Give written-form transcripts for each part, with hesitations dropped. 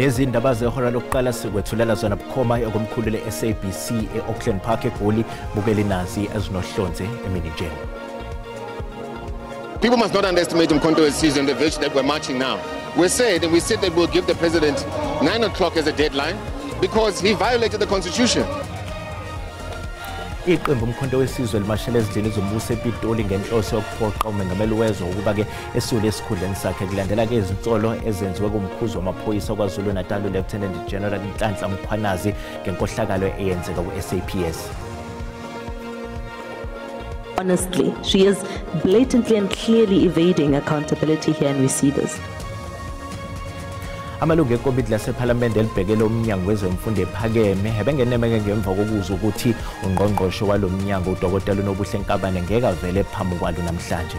Lezi indaba zehora lokuqala sikwethulela zona bukhoma ekomkhulu le-SABC e-Auckland Park eGoli bukele nazi ezinohlonze eminijeni. People must not underestimate Umkhonto season, the virtue that we're marching now. We said that we'll give the president 9 o'clock as a deadline because he violated the constitution. Iqembu Umkhonto wesizwe limashela ezindlini zombuso ePitoli ngenhloso yokuphoqa umengameli wezwe ukuba ke esule esikhundleni sakhe kulandela ke izinsolo ezenziwe kumkhuzi wamaphoyisa kwaZulu Natal uLieutenant General Nhlanhla Mkhwanazi ngenkohlakalo eyenzeka ku-SAPS. Honestly, she is blatantly and clearly evading accountability here, and we see this. Amalungu ekomiti lasePhalamende elibhekele umnyango wezemfundo ephakeme ebengenemeke ngemva kokuzwa ukuthi ungqongqoshe walomnyango uDkt Nobuhle Nkabane ngeke avele phambi kwalo namhlanje.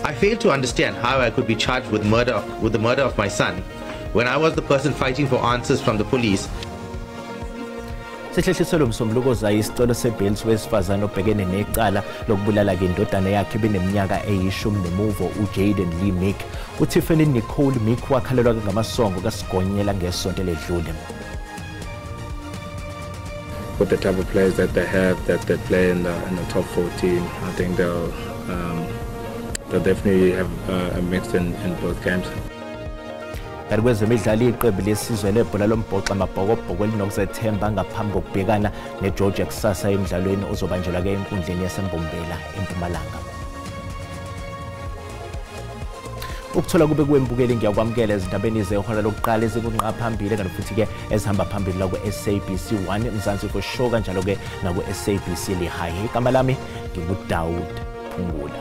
I fail to understand how I could be charged with the murder of my son when I was the person fighting for answers from the police. Sehlehlelo msombuluko isicelo sebheli wesifazane obhekene necala lokubulala ke indodana yakhe beneminyaka eyishumi nemuvo uJaden Lee Meek. uTiffany Nicole Meek wakhalelwa ngamasongo kaSigonyela ngesonto ledlule. With the type of players that they have, that they play in the top 14, I think they'll definitely have a mix in both games. Kwezemidlalo iqembu lesizwe lebhola lombhoxo amabhokobhoko elinokuzethemba ngaphambi kokubhekana neGeorgia kusasa emidlalweni ozobanjelwa ke enkundleni yaseMbombela eMpumalanga. Ukuthola kube kwembukeli ngiyakwamukela ezindabeni zehora lokuqala ezikunqa phambili kanti futhi ke ezihamba phambili la ku-SABC 1 Mzansi for sure kanjalo ke na ku-SABC Lehigh. Igama lami nginguDaud Phungula.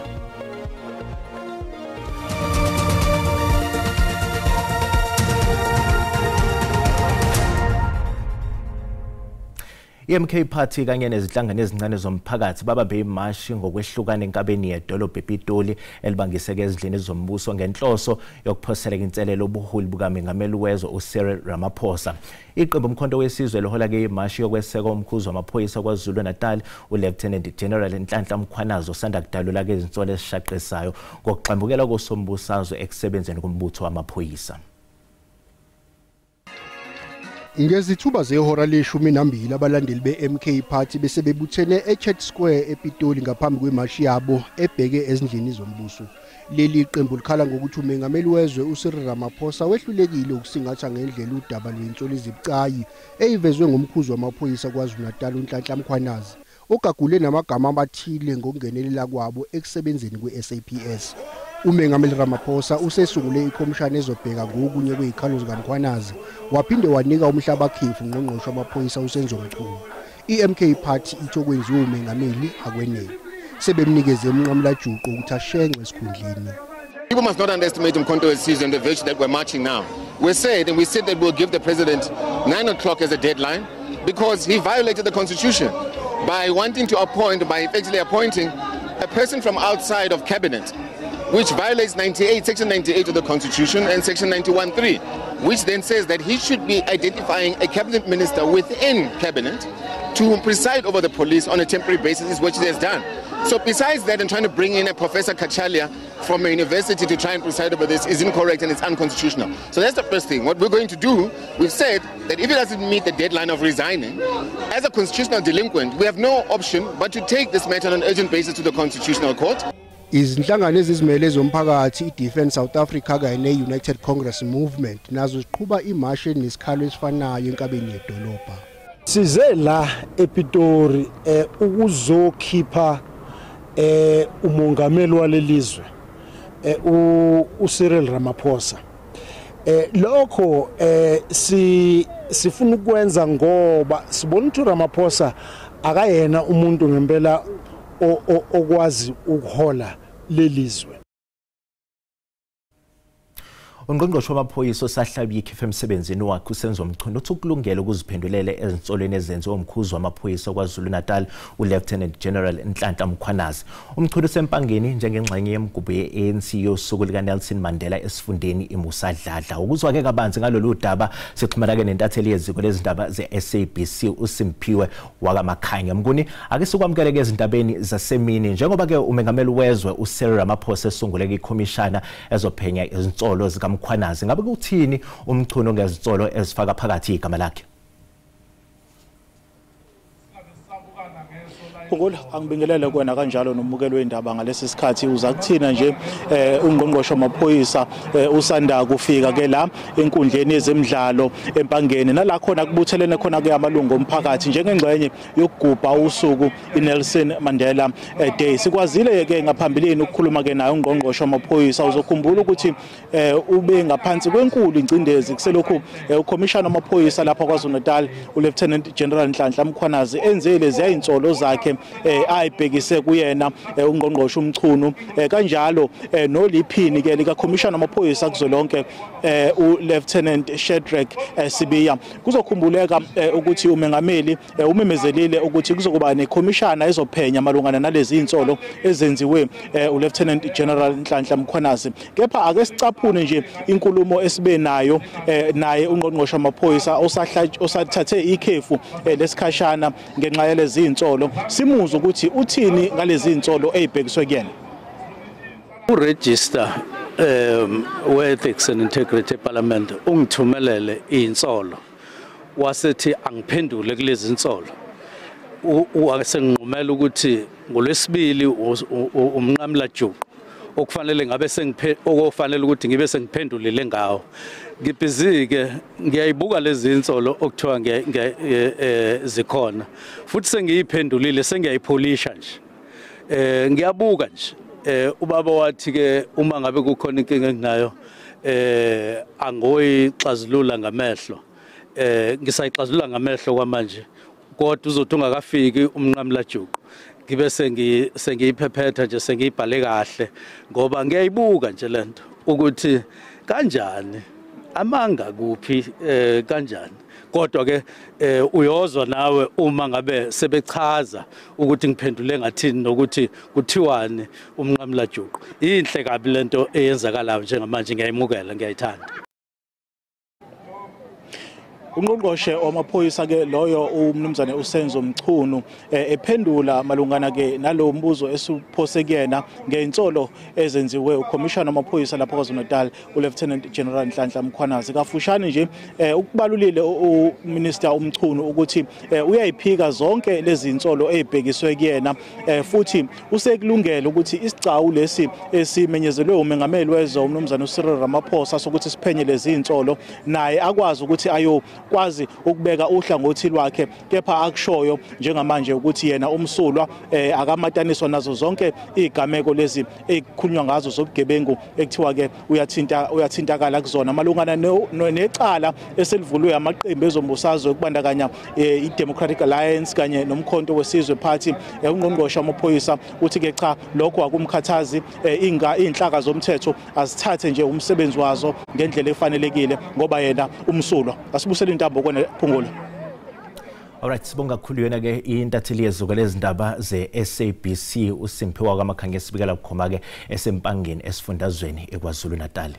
MK Party kanye nezinhlangano ezincane zomphakathi babambe imashi ngokwehlukana enkabeni yedolobha ePitoli elibangiseke ezindlini zombuso ngenhloso yokuphoseleka inselelo obuholi bukaMengameli wezwe uCyril Ramaphosa. Iqembu Umkhonto wesizwe lihola ke imashi yokweseka umkhuzi wamaphoyisa kwaZulu Natal uLieutenant General Nhlanhla Mkhwanazi osanda kudalula ke izinsolo ezishaqisayo ngokuxambukela kosombusazwe ekusebenzeni kumbutho wamaphoyisa. Ngezithuba zehora le-12 abalandeli be-MK Party bese bebuthene eChurch Square ePitoli ngaphambi kwemashi yabo ebheke ezindlini zombuso. Leli qembu likhala ngokuthi umengameli wezwe uCyril Ramaphosa wehlulekile ukusingatha ngendlela udaba lwensolo ezibucayi eyivezwe ngomkhuzi wamaphoyisa kwaZulu Natal uNhlanhla Mkhwanazi ogagule namagama amathile ngokungenelela kwabo ekusebenzeni kwe-SAPS. Umengameli Ramaphosa usesungule ikhomishana ezobheka ngokunye kwezikhalo zikaMkhwanazi waphinde wanika umhlaba khifu ngqongqoshe wamaphoyisa uSenzomchunu. iMK Party itho kwenziwe umengameli akwenele sebemnikeze umnqamla juqu ukuthi ashenqe esikhundleni. People must not underestimate Umkhonto season, the virtue that we're marching now. We said that we'll give the president 9 o'clock as a deadline because he violated the constitution by wanting to effectively appointing a person from outside of cabinet, which violates section 98 of the Constitution and section 91(3), which then says that he should be identifying a cabinet minister within cabinet to preside over the police on a temporary basis, which he has done. So besides that, and trying to bring in a Professor Kachalia from a university to try and preside over this is incorrect and it's unconstitutional. So that's the first thing. What we're going to do, we've said that if he doesn't meet the deadline of resigning, as a constitutional delinquent, we have no option but to take this matter on an urgent basis to the Constitutional Court. Izinhlangano ezizimele zomphakathi iDefence South Africa kanye neUnited Congress Movement nazo ziqhuba imashi nesikhalo esifanayo enkabeni yedolobha. Size la ePitori ukuzokhipha umongameli walelizwe uCyril Ramaphosa. Lokho sifuna ukwenza ngoba sibona ukuthi Ramaphosa akayena umuntu ngempela okwazi ukuhola lelizwe. Ungqongqoshe wamaphoyisa osahlabi ikhifa emsebenzini wakhe uSenzomchunu uthi ukulungela ukuziphendulele ezinsolweni ezenziwe umkhuzi wamaphoyisa kwaZulu Natal uLieutenant General Nhlanhla Mkhwanazi. Umchunu usempangeni njengengxenye yemigubu ye-ANC yosuku likaNelson Mandela esifundeni iMusadladla. Ukuzwa ke kabanzi ngalolu daba sixhumana ke nentatheli yeziko lezindaba ze-SABC uSimphiwe wakamakhanya. Mnguni ake sikwamukele ke ezindabeni zasemini njengoba ke umengameli wezwe uCyril Ramaphosa esungule ikhomishana ezophenya izinsolo zika Mkhwanazi. Ngabe kuthini umchunu ngezitsolo ezifaka phakathi igama lakhe? Phungula angibingelele kuwena kanjalo nomukelo wendaba ngalesi sikhathi uza kuthina nje ungqongqoshe wamaphoyisa usanda kufika ke la enkundleni yezemidlalo empangeni nala khona kubuthelene khona ke amalungu omphakathi njengengxenye yokugubha usuku iNelson Mandela Day. Sikwazile ke ngaphambilini ukukhuluma ke naye ungqongqoshe wamaphoyisa uzokhumbula ukuthi ube ngaphansi kwenkulu incindezi kuselokhu uCommissioner wamaphoyisa lapha kwaZulu-Natal uLieutenant General Nhlanhla Mkhwanazi enze lezi izinsolo zakhe ayibhekise kuyena ungqongqoshe umchunu kanjalo noliphini ke lika Commissioner wamaphoyisa kuzolonke uLieutenant Shedrack Sibiya. Kuzokhumbuleka ukuthi umengameli umemezelile ukuthi kuzokuba neCommissioner ezophenya malungana nalezi insolo ezenziwe uLieutenant General Nhlanhla Mkhwanazi. Kepha ake sicaphune nje inkulumo esibe nayo naye ungqongqoshe wamaphoyisa osathathe ikhefu lesikhashana ngenxa yalezi insolo. Simuzwa ukuthi uthini ngalezi insolo ezibhekiswe kuyena. Uregister we-Ethics and Integrity Parliament ungithumelele insolo wasethi angiphendule kulezi insolo. Wasenginqumela ukuthi ngolwesibili umnqamla juqu okufanele ukuthi ngibe sengiphendulile ngawo. Ngibhizike ngiyayibuka lezi insolo okuthiwa zikhona futhi sengiyiphendulile sengiyayipolisha nje. Ngiyabuka nje ubaba wathi ke uma ngabe kukhona inkinga enginayo angoyixazulula ngamehlo. Ngisayixazulula ngamehlo kwamanje kodwa uzothi ungakafiki umnqamla juqu ngibe sengiyiphephetha nje sengiyibhale kahle ngoba ngiyayibuka nje lento ukuthi kanjani amanga kuphi kanjani kodwa ke uyozwa nawe uma ngabe sebechaza ukuthi ngiphendule ngathini nokuthi kuthiwani umnqamla juqu. Inhle kabi lento eyenzakalayo njengamanje ngiyayimukela ngiyayithanda. Ungqongqoshe wamaphoyisa ke loyo umnumzane uSenzo Mchunu ephendula malungana ke nalo mbuzo esiphose kuyena ngeinsolo ezenziwe uCommissioner wamaphoyisa lapha kwaZulu-Natal uLieutenant General Nhlanhla Mkhwanazi. Kafushane nje ukubalulile uMinister uMchunu ukuthi uyayiphika zonke lezi insolo ezibhekiswe kuyena futhi usekulungela ukuthi isicau lesi esimenyezelwe umengameli wezwe umnumzane uCyril Ramaphosa sokuthi siphenye lezi insolo naye akwazi ukuthi kwazi ukubeka uhlangothi lwakhe kepha akushoyo njengamanje ukuthi yena umsulwa akamataniswa nazo zonke izigameko lezi ezikhulunywa ngazo zobugebengu ekuthiwa ke uyathintakala kuzona malungana necala eselivulwe amaqembu ezombusazwe ukubandakanya iDemocratic Alliance kanye nomkhonto wesizwe party. Ungqongqoshe wamaphoyisa uthi ke cha lokho akumkhathazi inhlaka zomthetho azithathe nje umsebenzi wazo ngendlela efanelekile ngoba yena umsulwa. Asibusele intambo kone Phungula. Alright, sibonga kakhulu yena ke intatheli yezuka lezindaba ze-SABC uSimphiwe kwaMakhanga esibikela bukhoma ke esempangeni esifundazweni eKwaZulu-Natal.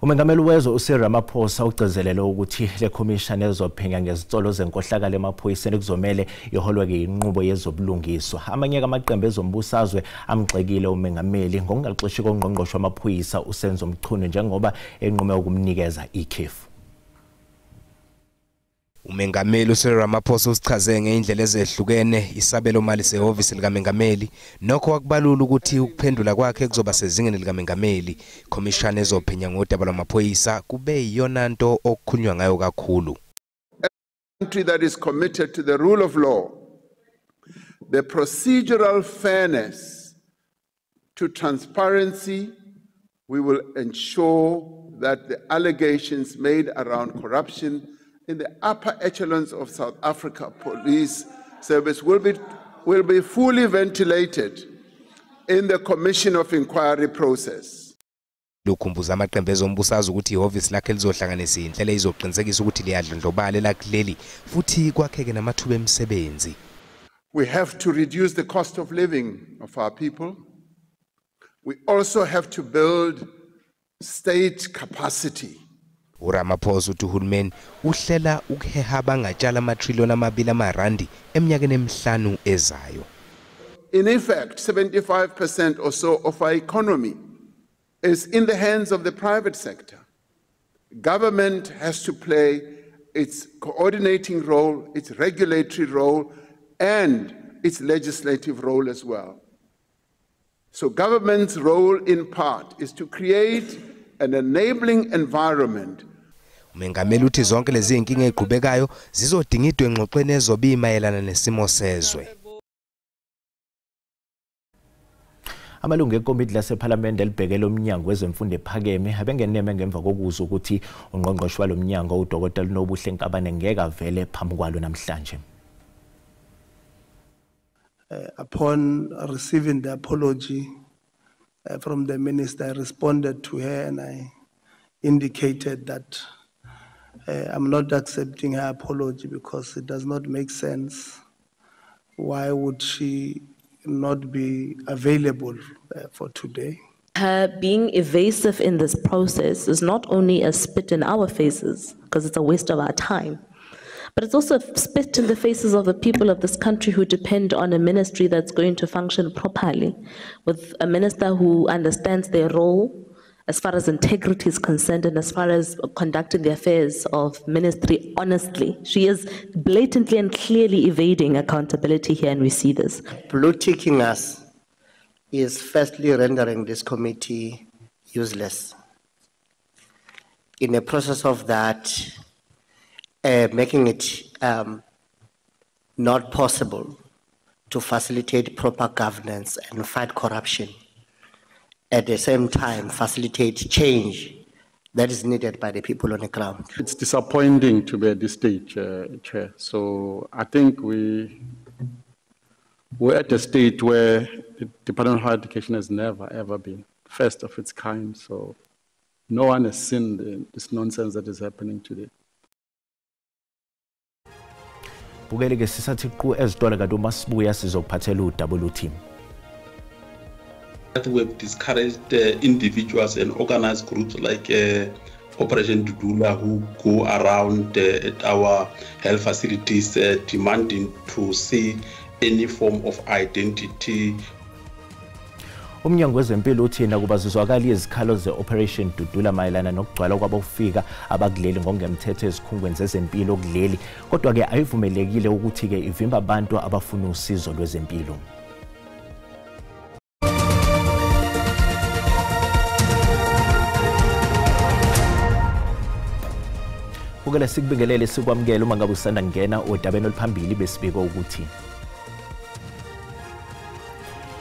Umengameli wezwe uCyril Ramaphosa ugcizelele ukuthi le commission ezophenya ngezitsolo zenkohlakalo emaphoyiseni kuzomele iholwe ke inqubo yezobulungiswa. Amanye amaqembu ezombusazwe amgxekile umengameli ngokungaxishi kongqongqoshe wamaphoyisa uSenzo Mchunu njengoba enqume ukumnikeza ikhefu. Umengameli uCyril Ramaphosa usichaze ngeindlela ezehlukene isabelo mali sehhovisi likaMengameli nokho wakubalula ukuthi ukuphendula kwakhe kuzoba sezingeni likaMengameli. Commission ezophenya ngodaba lwamaphoyisa kube iyona nto okukhulunywa ngayo kakhulu. A country that is committed to the rule of law, the procedural fairness, to transparency, we will ensure that the allegations made around corruption in the upper echelons of South Africa Police Service will be fully ventilated in the Commission of Inquiry process. Lukhumbuza amaqembu ezombusazwe ukuthi ihhovisi lakhe lizohlanganisa indlela izoqinisekisa ukuthi liyadlondlobale lakuleli futhi kwakheke namathuba emisebenzi. We have to reduce the cost of living of our people. We also have to build state capacity. uRamaphosa uthi uhulumeni uhlela ukuheha bangatshala amatrilioni amabili amarandi eminyakeni emihlanu ezayo. In effect, 75% or so of our economy is in the hands of the private sector. Government has to play its coordinating role, its regulatory role, and its legislative role as well. So government's role in part is to create an enabling environment. Umengameli uthi zonke lezi inkinga eziqhubekayo zizodingidwa engxoxweni ezobe imayelana nesimo sezwe. Amalungu ekomiti lasePhalamende elibhekele umnyango wezemfundo ephakeme abengeneme ngemva kokuzwa ukuthi ungqongqoshe walomnyango uDkt Nobuhle Nkabane ngeke avele phambi kwalo namhlanje. Upon receiving the apology from the minister, I responded to her and I indicated that I'm not accepting her apology because it does not make sense. Why would she not be available for today? Her being evasive in this process is not only a spit in our faces, because it's a waste of our time, but it's also a spit in the faces of the people of this country who depend on a ministry that's going to function properly, with a minister who understands their role as far as integrity is concerned and as far as conducting the affairs of ministry honestly. She is blatantly and clearly evading accountability here, and we see this. Blue-ticking us is firstly rendering this committee useless. In the process of that, making it not possible to facilitate proper governance and fight corruption. At the same time, facilitate change that is needed by the people on the ground. It's disappointing to be at this stage, Chair. So I think we're at a state where the Department of Higher Education has never, ever been first of its kind. So no one has seen this nonsense that is happening today. Bukele ke sisathi qhu ezitolo kanti uma sibuya sizokuphathela uDouble team. We have discouraged individuals and organized groups like Operation Dudula who go around at our health facilities demanding to see any form of identity. Umnyango wezempilo uthi nakubazizwakala izikhalo ze-Operation Dudula mayelana nokugcwala kwabafika abakuleli ngokungemthetho ezikhungweni zezempilo kuleli, kodwa ke ayivumelekile ukuthi ke ivimba abantu abafuna usizo lwezempilo. Ukela sikubingelele sikwamukela uma ngabe usanda ngena odabeni oluphambili besibiko ukuthi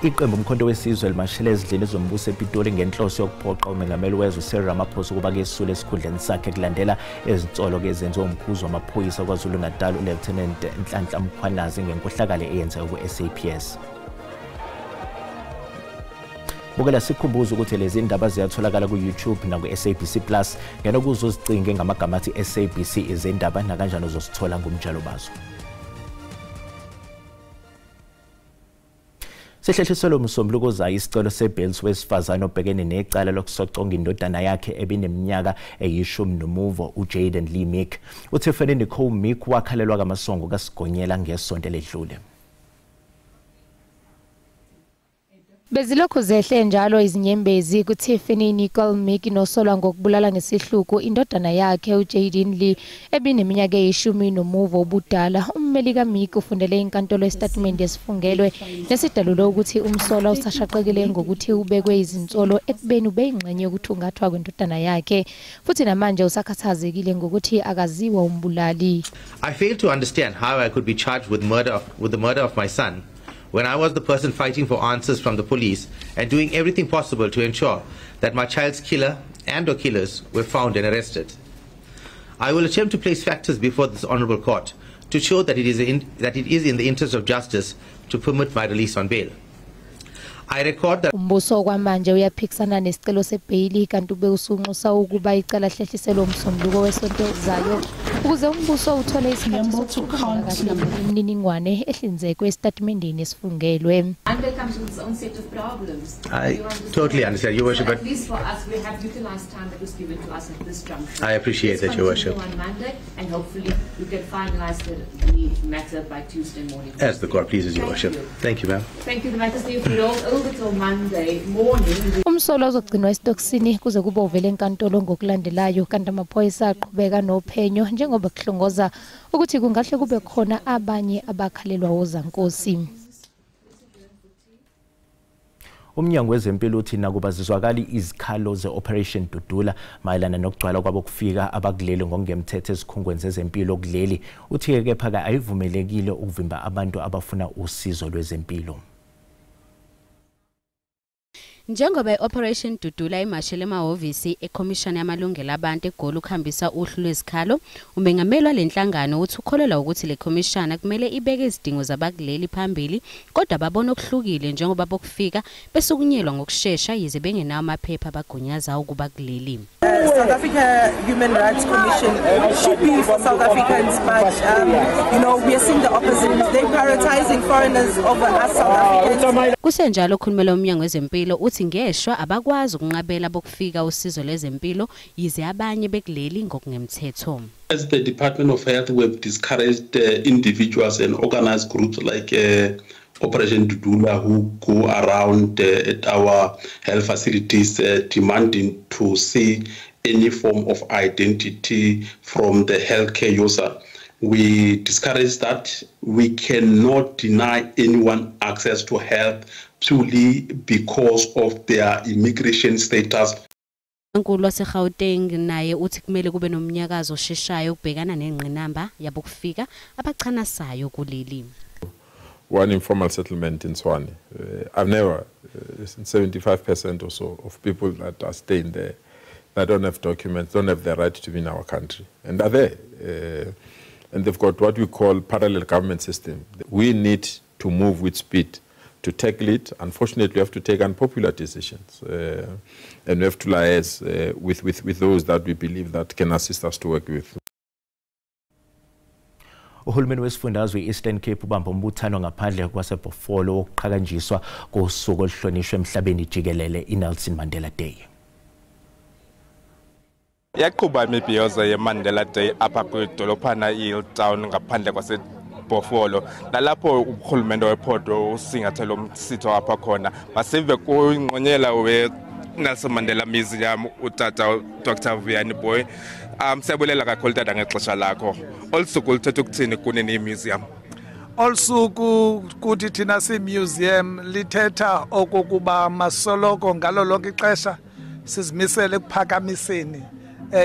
iqembu umkhonto wesizwe limashele ezidleni zombuso ePitoli ngenhloso yokuphoqa umengameli wezwe Cyril Ramaphosa ukuba ke esule esikhundleni sakhe kulandela ezintsolo ke ezenziwa umkhuzo wamaphoyisa kwaZulu Natal uLieutenant Nhlanhla Mkhwanazi ngenkohlakalo eyenzeka ku-SAPS. Bukela sikhumbuza ukuthi lezi indaba ziyatholakala ku-YouTube na ku-SABC Plus ngena kuzozicinge ngamagama athi SABC izindaba nakanjani uzosithola ngomjalo bazo. Sehlehleselo umsombuluko zayo isicelo sebheli wesifazane obhekene necala lokusoconga indodana yakhe ebineminyaka eyi-10 uJaden Lee Meek. uTiffany Nicole Meek wakhalelwa kamasongo kaSigonyela ngesonto ledlule. Bezilokhu zehle njalo izinyembezi kuTiffany Nicole Meek nosolwa ngokubulala ngesihluku indodana yakhe uJaden Lee ebineminyaka eyi-10 ubudala. Ummeli kaMeek ufundele inkantolo yestatimende esifungelwe nesidalulo ukuthi umsolwa usashaqekile ngokuthi ubekwe izinsolo ekubeni ubeyingxenye yokuthungathwa kwendodana yakhe futhi namanje usakhathazekile ngokuthi akaziwa umbulali. I fail to understand how I could be charged with the murder of my son when I was the person fighting for answers from the police and doing everything possible to ensure that my child's killer and/or killers were found and arrested. I will attempt to place factors before this honourable court to show that it is in the interest of justice to permit my release on bail. I record that umbuso kwamanje uyaphikisana nesicelo sebhayili kanti ube usunxusa ukuba icala hlehliselo umsombuluko wesonto zayo ukuze umbuso uthole isikhathi sokukhuluma imininingwane ehlinzekwe esitatimendeni esifungelwe. I totally understand, Your Worship, but at least for us, we have utilized time that was given to us at this juncture. I appreciate that, Your Worship. On Monday, and hopefully we can finalize the matter by Tuesday morning. As the court pleases, Your Worship. Thank you, ma'am. Thank you. The matter is rolled over till Monday morning. Umsolo uzogcinwa esitokisini kuze kube uvele enkantolo ngokulandelayo kanti amaphoyisa aqhubeka nophenyo njengoba kuhlongoza ukuthi kungahle kube khona abanye abakhalelwa wozankosi. Umnyango wezempilo uthi nakuba zizwakali izikhalo ze-Operation Dudula mayelana nokugcwala kwabo kufika abakuleli ngokungemthetho ezikhungweni zezempilo kuleli, uthi ke phaka ayivumelekile ukuvimba abantu abafuna usizo lwezempilo. Njengoba i-Operation Dudula imashele emahhovisi ekhomishana yamalungelo abantu eGoli ukuhambisa uhlu lwezikhalo, umengamelwa lenhlangano uthi ukholelwa ukuthi le khomishana kumele ibeke izidingo zabakuleli phambili kodwa babona okuhlukile njengoba bokufika besukunyelwa ngokusheshsha yize bengenawo amaphepha abagunyaza ukuba kuleli. South Africa Human Rights Commission should be for South Africans, but we are seeing the opposite. They're prioritizing foreigners over us South Africans. Kusenjalo ukhulumela umnyango wezempilo uthi ngeshwa abakwazi ukunqabela bokufika usizo lwezempilo yize abanye bekuleli ngokungemthetho. As the Department of Health, we have discouraged individuals and organized groups like Operation Dudula who go around at our health facilities demanding to see any form of identity from the healthcare user. We discourage that. We cannot deny anyone access to health purely because of their immigration status. Unkulu waseGauteng naye uthi kumele kube nomnyakazo osheshayo ukubhekana nengqinamba yabo kufika abachanasayo kuleli. One informal settlement in Tshwane. I've never, 75% or so of people that are staying there that don't have documents, don't have the right to be in our country, and are there. And they've got what we call parallel government system. We need to move with speed to tackle it. Unfortunately, we have to take unpopular decisions, and we have to liaise with those that we believe that can assist us to work with. Uhulumeni wesifundazwe Eastern Cape ubamba umbuthano ngaphandle kwaseBhofolo wokuqhakanjiswa kosuku oluhlonishwa emhlabeni jikelele iNelson Mandela Day. Yaqhuba imibhiyozo yeMandela Day apha kwidolophana iHilltown ngaphandle kwaseBhofolo nalapho uRhulumente wephondo usingathelo umsitho apha khona masive kuyinqonyela weNelson Mandela Museum utata Dr. Vuyani Boy. Siyabulela kakhulu tata ngexesha lakho. Olusuku lithetha ukuthini kunini museum? Olusuku kuthi thina museum lithetha okokuba masoloko ngalo lonke ixesha sizimisele ukuphakamiseni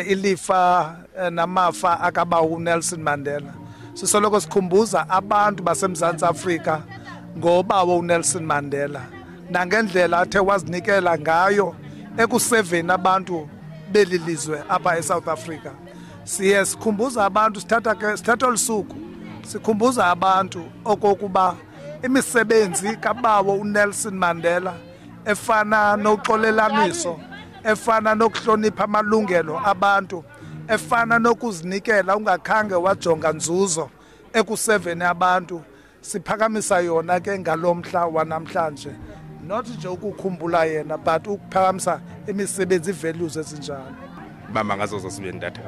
ilifa namafa akaba uNelson Mandela. Sisoloko sikhumbuza abantu baseMzantsi Afrika ngobawo uNelson Mandela nangendlela athe wazinikela ngayo ekuseveni abantu belilizwe apha eSouth Africa. Siye sikhumbuza abantu sithatha olusuku sikhumbuza abantu okokuba imisebenzi kabawo uNelson Mandela efana noxolelaniso, efana nokuhlonipha amalungelo abantu, efana nokuzinikela ungakhange wajonga nzuzo ekuseveni abantu, siphakamisa yona ke ngalomhla wanamhlanje. Not nje ukukhumbula yena but ukuphakamisa imisebenzi values ezinjalo. Bamba ngazo zosibini data.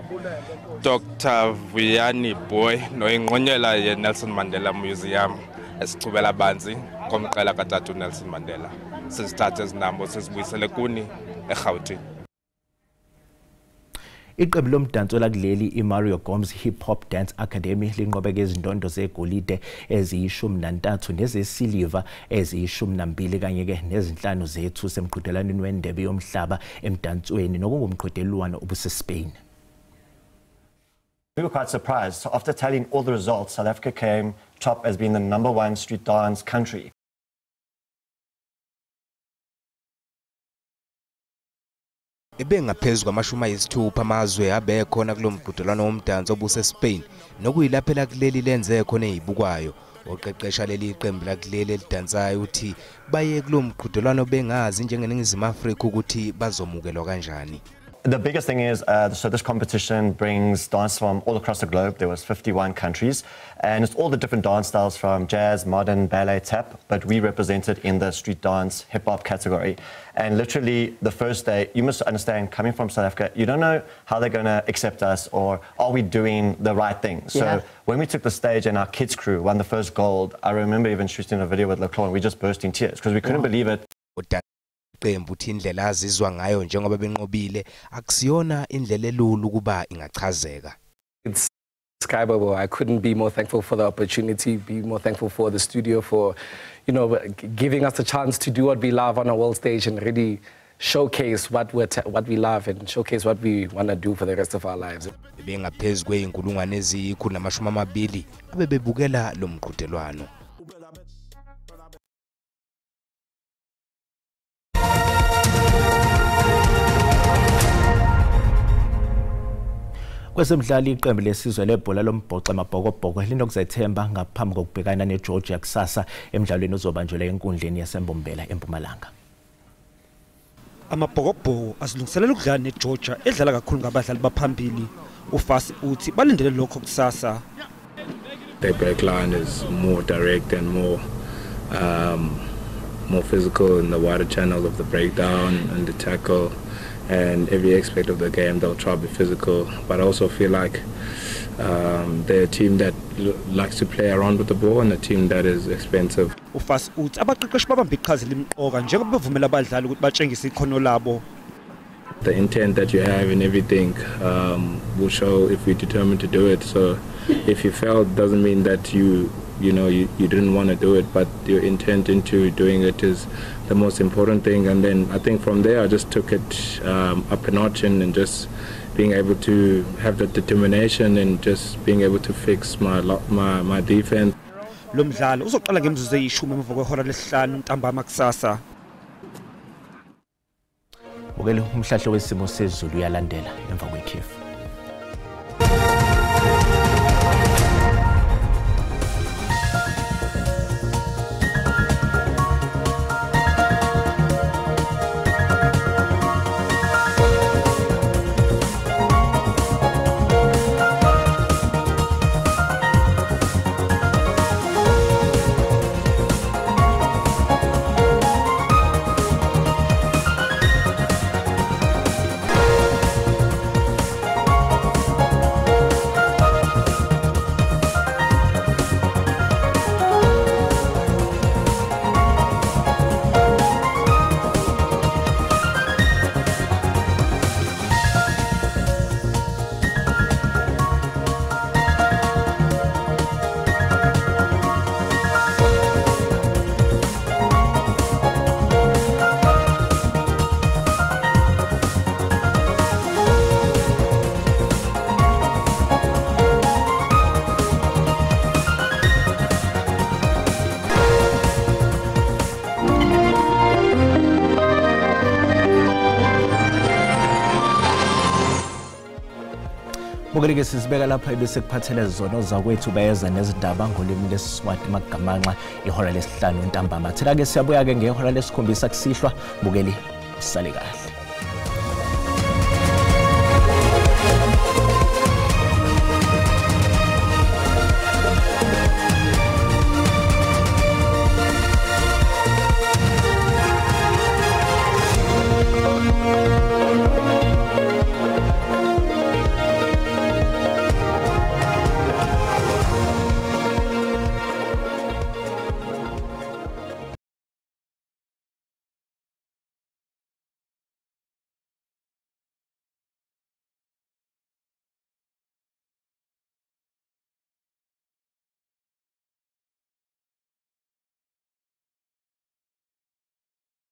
Dr. Vuyani Boy noyinqonyela yeNelson Mandela Museum esichubela banzi komqela katata Nelson Mandela. Sizithathe izinambo sizibuyisele kuni eGauteng. Iqembu lomdanso lakuleli iMario Gomes Hip Hop Dance Academy linqobeke izindondo zegolide eziyishumi-3 nezesiliva eziyishumi-2 kanye ke nezinhlanu zethu semqhudelaneni wendebe yomhlaba emdansweni nokungumqhudelwano obuseSpain. We were quite surprised. So after tallying all the results, South Africa came top as being the #1 street dance country. Ebengaphezu kwama-60 amazwe abekhona kulomqhudelwano womdanso obuseSpain nokuyilaphela kuleli lenze khona ezibukwayo. Oqeqesha leli qembu lakuleli elidansayo uthi baye kulomqhudelwano bengazi njengeNingizimu Afrika ukuthi bazomukelwa kanjani. the biggest thing is, so this competition brings dance from all across the globe. There was 51 countries, and it's all the different dance styles from jazz, modern, ballet, tap, but we represented in the street dance, hip-hop category. And literally the first day, you must understand, coming from South Africa, you don't know how they're going to accept us or are we doing the right thing. So when we took the stage and our kids crew won the first gold, I remember even shooting a video with Leclerc and we just burst in tears because we couldn't believe it. Qembu uthi indlela azizwa ngayo njengoba benqobile akusiyona indlela elula ukuba ingachazeka. It's indescribable. I couldn't be more thankful for the opportunity, be more thankful for the studio for, giving us a chance to do what we love on a world stage and really showcase what we love and showcase what we want to do for the rest of our lives. Bengaphezulu kweinkulungwane eziyi-120 abebebukela lo mqhudelwano. Kwezemidlalo iqembu lesizwe lebhola lombhoxo amabhokobhoko linokuzethemba ngaphambi kokubhekana neGeorgia kusasa emidlalweni ozobanjelwa enkundleni yaseMbombela eMpumalanga. Amabhokobhoko asilungiselela ukudlala neGeorgia edlala kakhulu ngabadlali baphambili. Ufasi uthi balindele lokho kusasa. The back line is more direct and more physical in the wider channel of the breakdown and the tackle. And every aspect of the game they'll try to be physical, but I also feel like they're a team that likes to play around with the ball and a team that is expensive. Ufasi uthi abaqeqeshi babambe iqhaza limqoka njengoba bevumela abadlali ukuthi batshengise ikhono labo. The intent that you have and everything will show if we're determined to do it. So if you failed, doesn't mean that you didn't want to do it, but your intent into doing it is the most important thing. And then I think from there I just took it up a notch and just being able to have the determination and just being able to fix my defense. Lo mdlalo uzoqala ngemzuzu eyishumi emva kwehora lesihlanu ntambama kusasa. Ukele umhlahlo wesimo sezulu uyalandela emva kwekhefu. Mukeleke sizibeka lapha ebese kuphathele zona ozakwethu bayeza nezindaba ngolimi lesiSwati magamanxa ihora lesihlanu ntambama. Thina ke siyabuya ke ngehora lesikhombisa kusihlwa bukeli sale kahle.